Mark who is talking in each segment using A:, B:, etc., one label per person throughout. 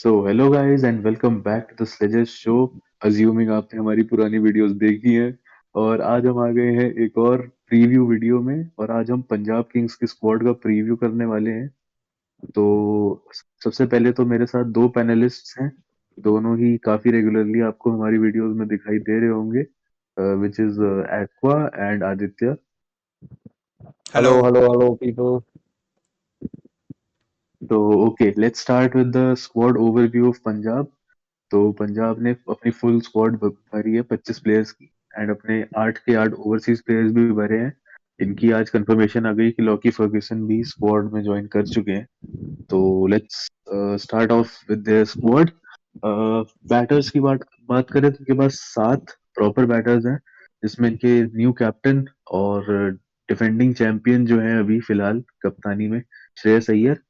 A: So hello guys and welcome back to the Sledger show. Assuming आपने हमारी पुरानी videos देखी हैं, और आज हम आ गए हैं एक और प्रीव्यू वीडियो में। और आज हम पंजाब किंग्स की स्क्वाड का प्रीव्यू करने वाले हैं। तो सबसे पहले तो मेरे साथ दो पैनलिस्ट्स हैं। दोनों ही काफी रेगुलरली आपको हमारी वीडियोस में दिखाई दे रहे होंगे, which is aqua and Aditya.
B: Hello
C: Hello, hello, hello, people.
A: तो okay, let's start with the squad overview of Punjab. तो पंजाब ने अपनी फुल स्क्वाड भरी है 25 प्लेयर्स की, एंड अपने 8 के 8 ओवरसीज प्लेयर्स भी भरे हैं। इनकी आज कंफर्मेशन आ गई कि लॉकी फर्ग्यूसन भी स्क्वाड में ज्वाइन कर चुके हैं। तो let's start of with their squad. Batters की बात बात करें तो इनके पास 7 प्रॉपर बैटर्स हैं, जिसमें इनके न्यू कैप्टन और डिफेंडिंग चैंपियन जो है अभी फिलहाल कप्तानी में श्रेयस अय्यर।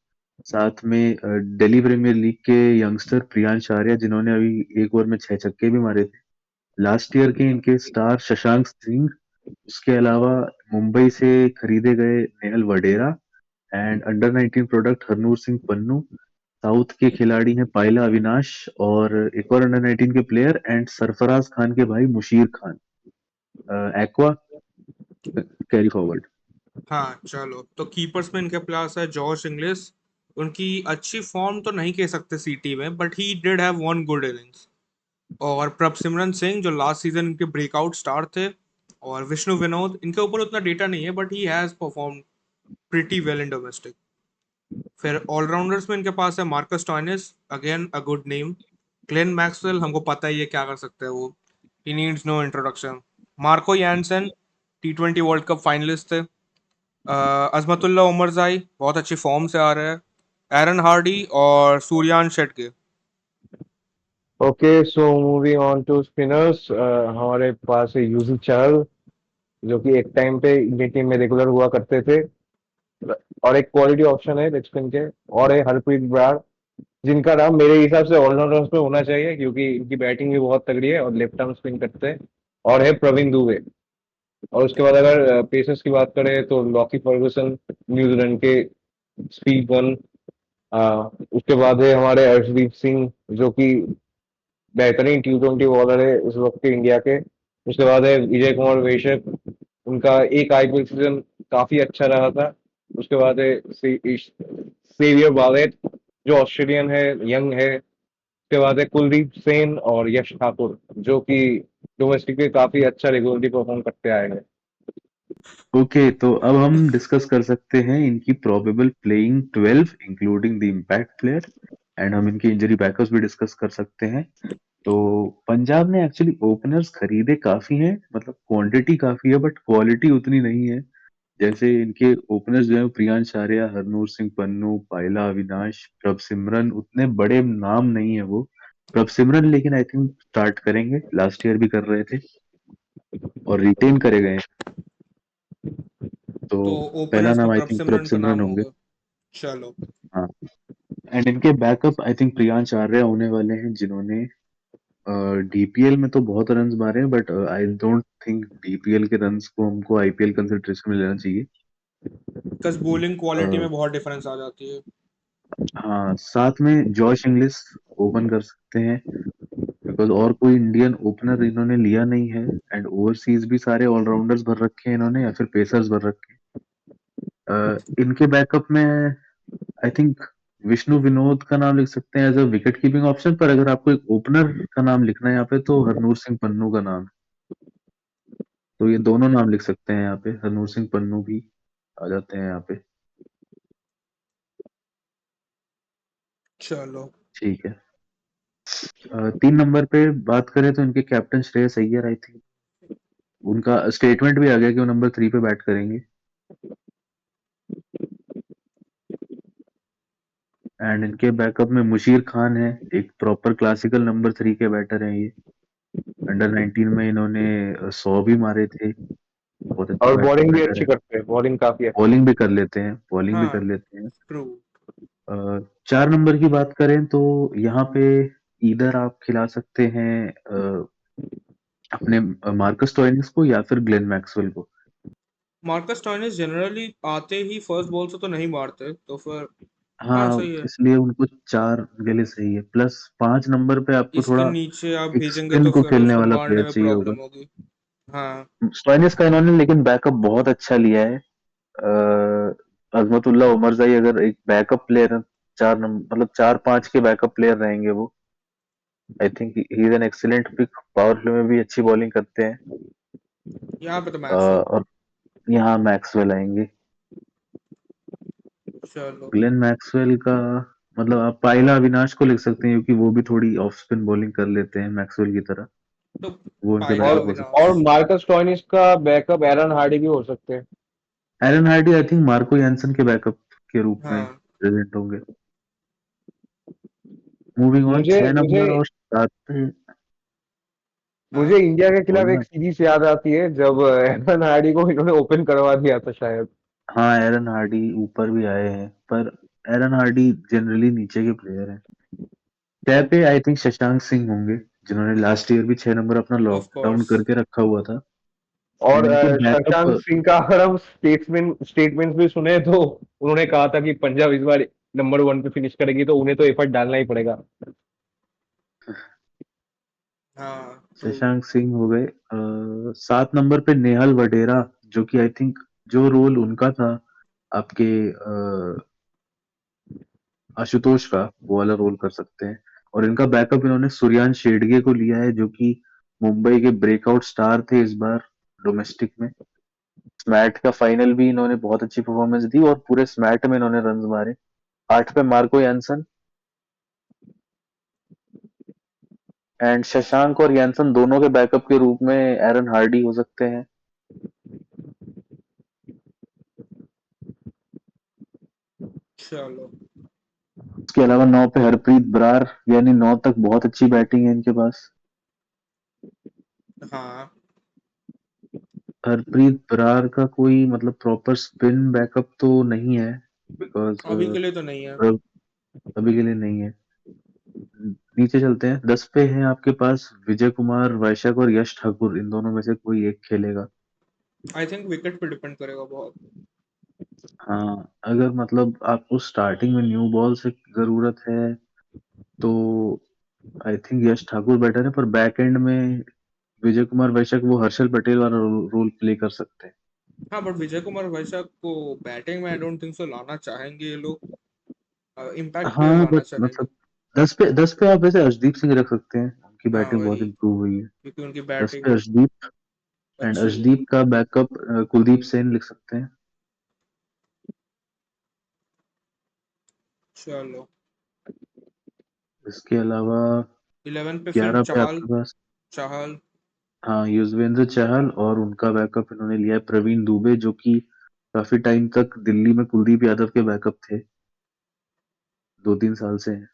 A: साथ में दिल्ली प्रीमियर लीग के यंगस्टर प्रियांश आर्या, जिन्होंने अभी एक ओवर में 6 छक्के भी मारे थे। लास्ट ईयर के इनके स्टार शशांक सिंह। उसके अलावा मुंबई से खरीदे गए Nehal Wadhera and under 19 product Harnoor Singh Pannu. South के खिलाड़ी हैं पायला अविनाश, और एक और अंडर 19 के प्लेयर एंड सरफराज खान के भाई मुशीर खान। एक्वा, कैरी फॉरवर्ड।
B: हाँ चलो तो कीपर्स में इनके पास है जॉश इंग्लिश। उनकी अच्छी फॉर्म तो नहीं कह सकते सीटी में, but he did have one good innings. और प्रभसिमरन सिंह जो लास्ट सीजन इनके ब्रेकआउट स्टार थे। और विष्णु विनोद, इनके ऊपर उतना डेटा नहीं है but he has perform pretty well in domestic. फिर ऑलराउंडर्स में इनके पास है Marcus Stoinis, again a good name. Glenn Maxwell, हमको पता ही है क्या कर सकते हैं वो। He needs no introduction. Marco Jansen, T20 world cup finalist थे। अजमतुल्ला उमरजाई बहुत अच्छी फॉर्म से आ रहे हैं। एरन हार्डी और सूर्यान Shetke.
C: Okay, so moving on to spinners, हमारे पास है यूजी चहल, जो कि एक टाइम पे इंडियन टीम में रेगुलर हुआ करते थे और एक क्वालिटी ऑप्शन है लेग स्पिन के। और है हरप्रीत ब्रार, जिनका नाम मेरे हिसाब से ऑलराउंडर्स में होना चाहिए क्योंकि इनकी बैटिंग भी बहुत तगड़ी है और लेफ्ट आर्म स्पिन करते हैं। और है प्रवीण दुबे। और उसके बाद अगर पेसर्स की बात करें तो लॉकी फर्गुसन, न्यूजीलैंड के स्पीड वन। उसके बाद है हमारे अर्शदीप सिंह, जो कि बेहतरीन T20 बॉलर है इस वक्त के इंडिया के। उसके बाद है विजय कुमार वैश्य। उनका एक आईपीएल सीजन काफी अच्छा रहा था। उसके बाद है सेवियर बावेट, जो ऑस्ट्रेलियन है, यंग है। उसके बाद है कुलदीप सेन और यश ठाकुर, जो कि डोमेस्टिक में काफी अच्छा रेगुलरली परफॉर्म करते आए हैं।
A: ओके, तो अब हम डिस्कस कर सकते हैं इनकी probable playing 12 including the impact player, and हम इनकी इंजरी बैकअप्स भी डिस्कस कर सकते हैं। तो पंजाब ने एक्चुअली ओपनर्स खरीदे काफी हैं, मतलब क्वांटिटी काफी है बट क्वालिटी उतनी नहीं है। जैसे इनके ओपनर्स जो है प्रियांश आर्या, हरनूर सिंह पन्नू, पायला अविनाश, प्रभसिमरन, उतने बड़े नाम नहीं है वो। प्रभसिमरन लेकिन आई थिंक स्टार्ट करेंगे, लास्ट ईयर भी कर रहे थे और रिटेन करे गए हैं। तो
B: तो
A: पहला
B: ओपनर्स में
A: नाम आई थिंक
B: प्रभसिमरन का
A: प्रभसिमरन
B: नाम
A: होंगे।
B: होगा। चलो।
A: हाँ, एंड इनके बैकअप आई थिंक प्रियांश आर्य होने वाले हैं, जिन्होंने डीपीएल में तो बहुत रन्स मारे हैं, but I don't think DPL के रन्स को हमको आईपीएल कंसिडरेशन में लेना चाहिए।
B: बिकॉज बॉलिंग क्वालिटी
A: अ,
B: में बहुत डिफरेंस आ जाती है।
A: हाँ, साथ में जॉश इंग्लिश ओपन कर सकते हैं, बिकॉज और कोई इंडियन ओपनर इन्होंने लिया नहीं है। एंड ओवरसीज भी सारे ऑलराउंडर्स भर रखे हैं इन्होंने, या फिर पेसर्स भर रखे हैं। इनके बैकअप में आई थिंक विष्णु विनोद का नाम लिख सकते हैं as a wicket keeping option, पर अगर आपको एक ओपनर का नाम लिखना है यहाँ पे तो हरनूर सिंह पन्नू का नाम है। तो ये दोनों नाम लिख सकते हैं यहाँ पे, हरनूर सिंह पन्नू भी आ जाते हैं यहाँ पे।
B: चलो।
A: ठीक है। 3 नंबर पे बात करें तो इनके captain Shreyas Iyer, I think उनका स्टेटमेंट भी आ गया कि वो नंबर 3 पे बैट करेंगे। एंड इनके बैकअप में मुशीर खान है, एक प्रॉपर क्लासिकल नंबर 3 के बैटर हैं ये। अंडर 19 में इन्होंने 100 भी मारे थे। बहुत अच्छे
C: और बॉलिंग भी
A: बैटर
C: अच्छी
A: है।
C: करते हैं, बॉलिंग काफी अच्छी।
A: बॉलिंग भी कर लेते हैं, बॉलिंग भी कर
B: हाँ
A: लेते हैं।
B: ट्रू।
A: 4 नंबर की बात करें तो यहाँ पे इधर आप खिला सकते हैं अपने मार्कस टोइनिस को या फिर ग्लेन मैक्सवेल को।
B: मार्कस टॉयनिस जनरली आते ही फर्स्ट बॉल से तो नहीं मारते, तो फिर हाँ
A: हाँ,
B: सही है।
A: इसलिए उनको 4 उनके लिए सही है। प्लस 5 नंबर पे आपको
B: इसके
A: थोड़ा
B: नीचे आप
A: एक
B: भेजेंगे
A: स्पिन
B: तो
A: को
B: फिर
A: खेलने
B: उसको
A: वाला
B: मारने
A: प्लेयर
B: में
A: चाहिए होगा।
B: प्रॉब्लम होगी। हाँ
A: स्टोइनिस का इन्होंने लेकिन बैकअप बहुत अच्छा लिया है। अजमतुल्ला उमरजाई अगर एक बैकअप प्लेयर है, 4 नंबर मतलब 4-5 के बैकअप प्लेयर रहेंगे वो। I think he is an excellent pick. Power play में भी अच्छी बॉलिंग करते हैं।
B: यहाँ पे तो मैक्सवेल।
A: और यहाँ मैक्सवेल आएंगे।
B: चलो।
A: ग्लेन मैक्सवेल का मतलब आप पाइला अविनाश को लिख सकते हैं क्योंकि वो भी थोड़ी ऑफ स्पिन बॉलिंग कर लेते हैं मैक्सवेल की तरह।
B: तो
A: वो उनके
B: पाइला
C: और
A: बैकअप हो सकते
B: अविनाश।
C: और मार्कस स्टोइनिस का बैकअप एरन हार्डी भी हो सकते हैं।
A: हैं। एरन Hardy I think Marco Jansen के बैकअप के रूप में
B: हाँ
A: प्रेजेंट होंगे। मूविंग ऑन,
C: मुझे
A: 6
C: मुझे
A: नंबर और 7 पे।
C: मुझे
B: हाँ
C: इंडिया के खिलाफ
A: बोलना।
C: एक सीरीज याद आती है जब एरन हार्डी को इन्होंने ओपन करवा दिया था शायद।
A: हाँ, एरन हार्डी ऊपर भी आए हैं पर एरन हार्डी जनरली नीचे के प्लेयर हैं। 6 पे आई थिंक शशांक सिंह होंगे, जिन्होंने लास्ट ईयर भी 6 नंबर अपना
B: ऑफ
A: लॉकडाउन
B: कोर्स।
A: करके रखा हुआ था।
C: और
A: एंड इनके
C: शशांक
A: बैकअप
C: सिंह का अगर हम स्टेटमेंट्स भी सुने तो उन्होंने कहा था कि पंजाब इस बार नंबर 1 पे फिनिश करेगी तो उन्हें तो एफर्ट डालना ही पड़ेगा।
B: हाँ ट्रू।
A: शशांक सिंह हो गए। 7 नंबर पे नेहल वडेरा, जो कि आई थिंक जो रोल उनका था आपके आशुतोष का, वो वाला रोल कर सकते हैं। और इनका बैकअप इन्होंने सूर्यान शेडगे को लिया है, जो कि मुंबई के ब्रेकआउट स्टार थे इस बार डोमेस्टिक में। स्मैट का फाइनल भी इन्होंने बहुत अच्छी परफॉर्मेंस दी और पूरे स्मैट में इन्होंने रन मारे। 8 पे मार्को यानसन। एंड शशांक और यानसन दोनों के बैकअप के रूप में एरन हार्डी हो सकते हैं।
B: चलो।
A: उसके अलावा 9 पे हरप्रीत बरार, यानी 9 तक बहुत अच्छी बैटिंग है इनके पास।
B: हाँ
A: हरप्रीत बरार का कोई मतलब प्रॉपर स्पिन बैकअप तो नहीं है, बिकॉज
B: अभी के लिए तो नहीं है।
A: अभी के लिए नहीं है। नीचे चलते हैं। 10 पे हैं आपके पास विजय कुमार वैशक और यश ठाकुर, इन दोनों में से कोई एक खेलेगा।
B: आई थिंक विकेट पे डिपेंड करेगा बहुत।
A: हाँ, अगर मतलब आपको स्टार्टिंग में न्यू बॉल से जरूरत है तो I think Yash Thakur better है, पर बैक एंड में विजय कुमार वैशक वो हर्षल पटेल वाला रोल प्ले कर सकते हैं।
B: हाँ बट विजय कुमार वैशाख को बैटिंग में आई डोंट थिंक सो लाना चाहेंगे ये लोग। इम्पैक्ट प्लेयर
A: हाँ
B: लाना
A: बट
B: चाहेंगे।
A: मतलब 10 पे आप वैसे अर्शदीप सिंह रख सकते हैं, उनकी
B: हाँ
A: बैटिंग बहुत
B: वही,
A: इंप्रूव हुई है।
B: क्योंकि उनकी
A: 10 पे
B: बैटिंग
A: अर्शदीप। एंड
B: अच्छी है।
A: अर्शदीप का बैकअप कुलदीप सेन लिख सकते हैं।
B: चलो।
A: इसके अलावा
B: 11 पे फिर
A: 11 पे
B: चाहल।
A: आपके पास
B: चाहल।
A: हाँ युजवेंद्र चहल, और उनका बैकअप इन्होंने लिया है प्रवीण दुबे, जो कि काफी टाइम तक दिल्ली में कुलदीप यादव के बैकअप थे, 2-3 साल से हैं।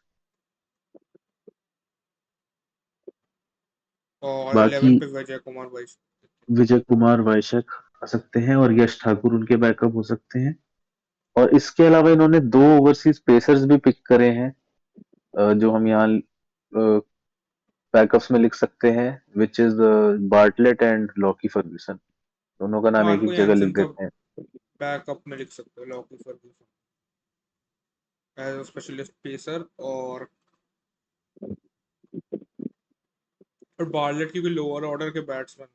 B: और
A: बाकी
B: 11 पे विजय कुमार वैशाख।
A: विजय कुमार वैशक आ सकते हैं और यश ठाकुर उनके बैकअप हो सकते हैं। और इसके अलावा इन्होंने 2 ओवरसीज पेसर्स भी पिक करे हैं, जो हम यहाँ बैकअप्स में लिख सकते हैं, which is Bartlett and Lockie Ferguson. दोनों का नाम एक
B: मार्को
A: एक जगह लिख
B: यानसन का
A: देते हैं।
B: बैकअप में लिख सकते हो Lockie Ferguson as a specialist pacer. और बार्लेट क्योंकि लोअर ऑर्डर के बैट्समैन है,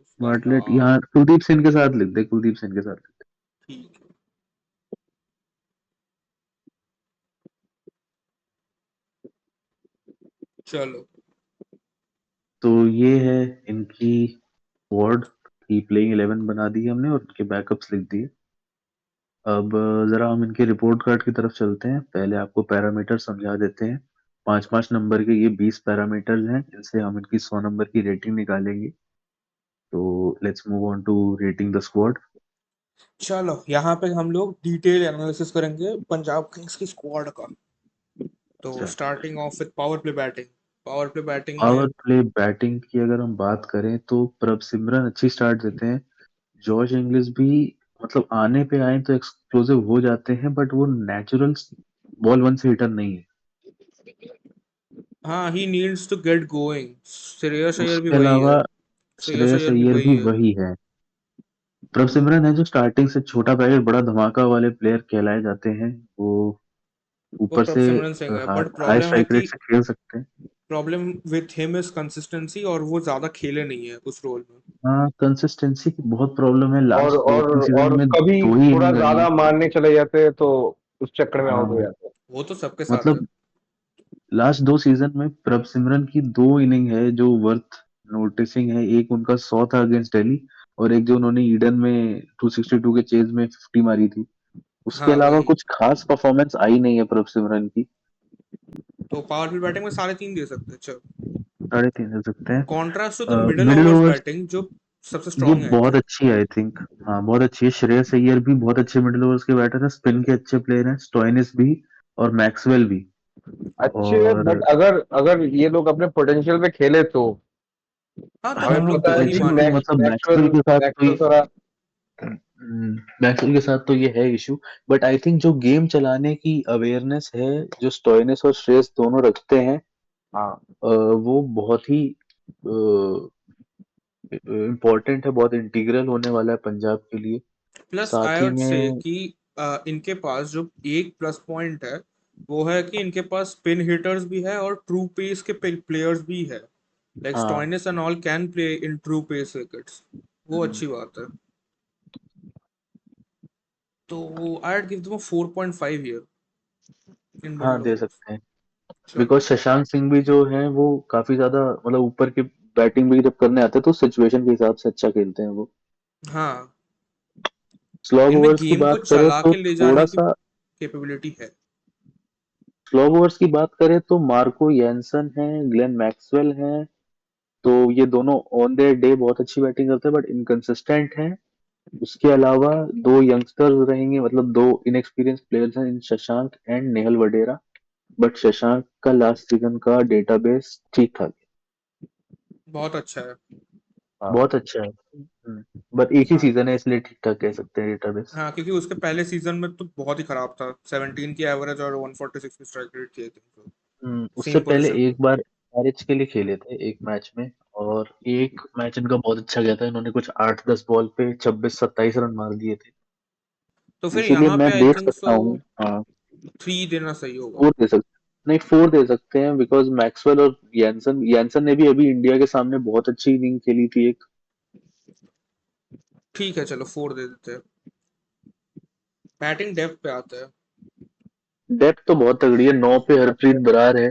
B: उसका
A: बार्टलेट
B: नाम।
A: यहाँ कुलदीप सेन के साथ लिख दे, कुलदीप सेन के साथ लिख दे।
B: ठीक है। चलो।
A: तो ये है इनकी स्क्वाड की प्लेइंग 11 बना दी है हमने और इनके बैकअप्स लिख दिए। अब जरा हम इनके रिपोर्ट कार्ड की तरफ चलते हैं। पहले आपको पैरामीटर समझा देते हैं। 5-5 नंबर के ये 20 पैरामीटर्स हैं, इनसे हम इनकी 100 नंबर की रेटिंग निकालेंगे। तो let's move on to rating the squad.
B: चलो यहाँ पे हम लोग डिटेल एनालिसिस करेंगे पंजाब किंग्स की स्क्वाड का। तो
A: अच्छा,
B: starting of with power play batting. Power play batting में
A: पावर प्ले बैटिंग की अगर हम बात करें तो प्रभसिमरन अच्छी स्टार्ट देते हैं। जॉश इंग्लिश भी मतलब आने पे आए तो एक्सप्लोसिव हो जाते हैं, बट वो नेचुरल बॉल वन से हिटर नहीं है।
B: हाँ he needs to get going. Shreyas Iyer भी
A: उसके
B: वही है।
A: अलावा
B: श्रेयस
A: श्रेयस
B: अय्यर भी
A: अय्यर
B: वही
A: भी
B: है।
A: वही है। प्रभ सिमरन है जो स्टार्टिंग से छोटा पैकेट बड़ा धमाका वाले प्लेयर कहलाए जाते हैं। वो
B: वो
A: ऊपर से
B: प्रभसिमरन सिंह है, बट
A: हाई
B: प्रॉब्लम है
A: स्ट्राइक रेट
B: कि
A: से खेल सकते हैं।
B: Problem with him is consistency, और वो ज्यादा खेले नहीं है उस रोल में।
A: हाँ, कंसिस्टेंसी की बहुत प्रॉब्लम है,
C: और
A: लास्ट दो
C: और
A: तीन सीजन
C: और
A: में
C: कभी
A: 2 ही
C: थोड़ा
A: इनिंग रही है।
C: ज्यादा मारने चले जाते हैं तो उस चक्कर में आउट हो
A: हाँ,
C: जाते हैं।
B: वो तो सबके साथ है।
A: मतलब लास्ट 2 सीजन में प्रभ सिमरन की 2 इनिंग है जो वर्थ नोटिसिंग है। एक उनका 100 था अगेंस्ट दिल्ली, और एक जो उन्होंने ईडन में 262 के चेज में 50 मारी थी। उसके
B: हाँ
A: अलावा
B: वही,
A: कुछ खास परफॉर्मेंस आई नहीं है प्रभ सिमरन की।
B: तो पावरफुल बैटिंग में 3.5 दे सकते हैं। चल,
A: 3.5 दे सकते
B: कॉन्ट्रास्ट टू द
A: हैं।
B: Middle
A: middle
B: overs
A: overs
B: batting जो सबसे
A: ये
B: स्ट्रांग है
A: बहुत
B: इंडिया।
A: अच्छी है आई थिंक। हाँ, बहुत अच्छी है। श्रेयस अय्यर भी बहुत अच्छे मिडिल ओवर्स के बैटर हैं, स्पिन के अच्छे प्लेयर हैं, स्टोइनिस भी और मैक्सवेल भी।
C: अच्छे हैं,
A: और
C: बट अगर अगर ये लोग अपने पोटेंशियल पे खेले तो
B: हाँ, तो
C: हमें
B: हम लोग
C: पता है
B: दोहरी
C: कि
A: पोटेंशियल तो
B: मानेंगे।
A: मतलब
C: मैक्सवेल मैक्सवेल थोड़ा
A: मैक्सवेल के साथ तो ये है इशू। बट आई थिंक जो गेम चलाने की अवेयरनेस है जो स्टोइनिस और श्रेयस दोनों रखते हैं,
C: हाँ
A: वो बहुत ही इम्पोर्टेंट है, बहुत इंटीग्रल होने वाला है पंजाब के लिए।
B: प्लस
A: साथ
B: आई
A: ही
B: वुड से
A: में
B: कि इनके पास जो एक प्लस पॉइंट है वो है कि इनके पास स्पिन हिटर्स भी है और ट्रू पेस के प्लेयर्स भी है। लाइक
A: हाँ,
B: Stoinis and all can play in true pace wickets. वो अच्छी बात है। तो I would give them 4.5 here in
A: हाँ
B: मिडिल
A: दे
B: ओवर्स।
A: सकते हैं।
B: चलो।
A: बिकॉज शशांक सिंह भी जो है वो काफी ज्यादा मतलब ऊपर की बैटिंग भी जब करने आते हैं तो सिचुएशन के हिसाब से अच्छा खेलते हैं वो।
B: हाँ,
A: स्लॉग
B: इनमें
A: ओवर्स की
B: गेम को
A: बात करें
B: चला
A: तो
B: के ले जाने
A: थोड़ा
B: की
A: सा,
B: कैपेबिलिटी है।
A: स्लॉग ओवर्स की बात करें तो मार्को यैनसन है, ग्लेन मैक्सवेल है। तो ये दोनों ऑन देयर डे बहुत अच्छी बैटिंग करते हैं बट इनकंसिस्टेंट हैं। उसके अलावा 2 यंगस्टर्स रहेंगे, मतलब 2 इनएक्सपीरियंस प्लेयर्स हैं इन शशांक एंड नेहल वडेरा। बट शशांक का लास्ट सीजन का डेटाबेस ठीक ठाक है,
B: बहुत अच्छा है।
C: हाँ
A: बहुत अच्छा है। बट एक ही
B: हाँ
A: सीजन है इसलिए ठीक ठाक कह सकते हैं डेटाबेस।
B: हाँ, क्योंकि उसके पहले सीजन में तो बहुत ही खराब था। 17 की एवरेज और 146 की स्ट्राइक रेट थी, I think,
A: उससे
B: सेम
A: पहले
B: पोजीशन पे।
A: एक बार एच के लिए खेले थे एक मैच में, और एक मैच इनका बहुत अच्छा गया था, इन्होंने कुछ 8-10 बॉल पे 26-27 रन मार दिए थे।
B: तो फिर
A: इसीलिए
B: यहाँ
A: मैं
B: पे आई
A: देख
B: थिंक सो
A: सकता हूँ। हाँ,
B: 3 देना सही होगा।
A: 4 दे सकते, नहीं 4 दे सकते हैं बिकॉज मैक्सवेल और यैनसन ने भी अभी इंडिया के सामने बहुत अच्छी इनिंग खेली थी एक।
B: ठीक है, चलो 4 दे देते हैं। बैटिंग डेप्थ पे आता है।
A: डेप्थ तो बहुत तगड़ी है, 9 पे हरप्रीत बरार है,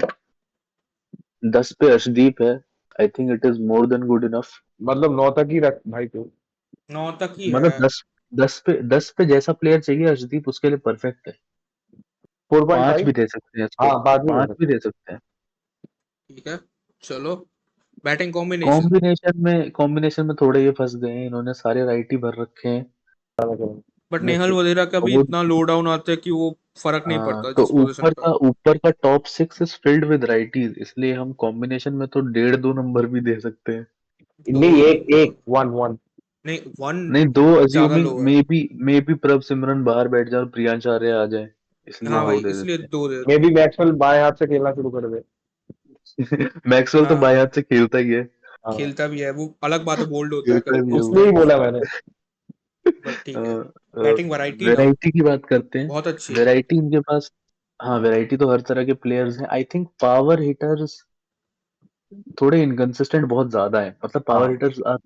A: 10 पे अर्शदीप है। I think it is more than good enough.
C: मतलब 9 तक ही रख भाई तू।
B: 9 तक ही है।
A: मतलब 10 पे जैसा प्लेयर चाहिए अर्शदीप उसके लिए परफेक्ट है। 5 भी
C: 4.5।
A: दे सकते हैं इसको,
C: हाँ बाद में दे
A: 5 भी
C: सकते
A: दे सकते हैं।
B: ठीक है, चलो। Batting combination.
A: कॉम्बिनेशन में थोड़े ये फंस गए हैं, इन्होंने सारे राइट ही भर रखे हैं।
C: हैं।
B: बट नेहल
A: लेकिन
B: वगैरह का भी
A: वो,
B: इतना लो डाउन आता है कि वो फर्क नहीं
A: हाँ,
B: पड़ता
A: तो
B: जिस पोजीशन पे।
A: ऊपर का top 6 is filled with righties, इसलिए हम कॉम्बिनेशन में तो 1.5-2 नंबर भी दे सकते हैं।
B: दो
C: नहीं
B: दो
C: एक
B: दो
C: एक वन वन।
B: नहीं, 1
A: नहीं, 2
B: ज्यादा
A: अज्यूमिंग
B: लो है।
A: मे बी प्रभ सिमरन बाहर बैठ जाए और प्रियांश आर्य आ जाए, इसलिए
B: हाँ भाई,
A: 2 दे
B: इसलिए
A: देते
B: 2 दे
C: मे
B: देते हैं।
C: बी मैक्सवेल बाएं हाथ से खेलना शुरू कर दे।
A: हैं। मैक्सवेल तो बाएं
B: हाँ,
A: हाथ से खेलता ही है।
C: हाँ
B: खेलता भी है वो, अलग बात है, बोल्ड होता है
A: खेलता
B: कभी
A: भी है
B: ऑफ
C: इसलिए
A: वो।
C: ही
B: स्पिन।
C: बोला मैंने।
B: बट ठीक है। बैटिंग वैरायटी ना
A: वैरायटी की बात करते हैं।
B: बहुत अच्छी है।
A: वैरायटी इनके पास, हाँ वैरायटी तो हर तरह के प्लेयर्स हैं। आई थिंक पावर हिटर्स थोड़े इनकंसिस्टेंट बहुत ज्यादा है, मतलब पावर
C: हाँ
A: hitters are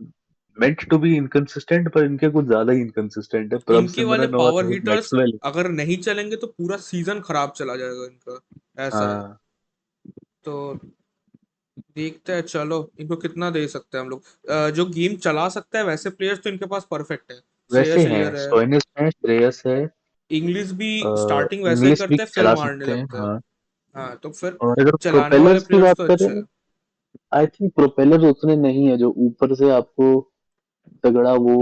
A: meant to be inconsistent, पर इनके कुछ ज्यादा ही इनकंसिस्टेंट है, प्रभ
B: इनके वाले
A: सिमरन
B: पावर
A: और
B: हिटर्स
A: मैक्सवेल।
B: अगर नहीं चलेंगे तो पूरा सीजन खराब चला जाएगा इनका। ऐसा है।
A: हाँ,
B: तो देखते हैं, चलो इनको कितना दे सकते हैं हम लोग। जो गेम चला सकता है वैसे प्लेयर्स तो इनके पास परफेक्ट है।
A: वैसे
B: श्रेयस
A: हैं,
B: अय्यर है।
A: स्टोइनिस है, श्रेयस है,
B: इंग्लिश भी स्टार्टिंग वैसा ही
A: इंग्लिश भी
B: करते हैं, फिर
A: चला
B: मारने
A: सकते हैं।
B: लगता है।
A: हाँ,
B: हाँ, तो फिर
A: और अगर
B: चलाने वाले
A: प्रोपेलर्स की
B: प्लेयर्स
A: बात
B: तो
A: करें,
B: अच्छे हैं।
A: आई थिंक प्रोपेलर उतने नहीं है जो ऊपर से आपको तगड़ा वो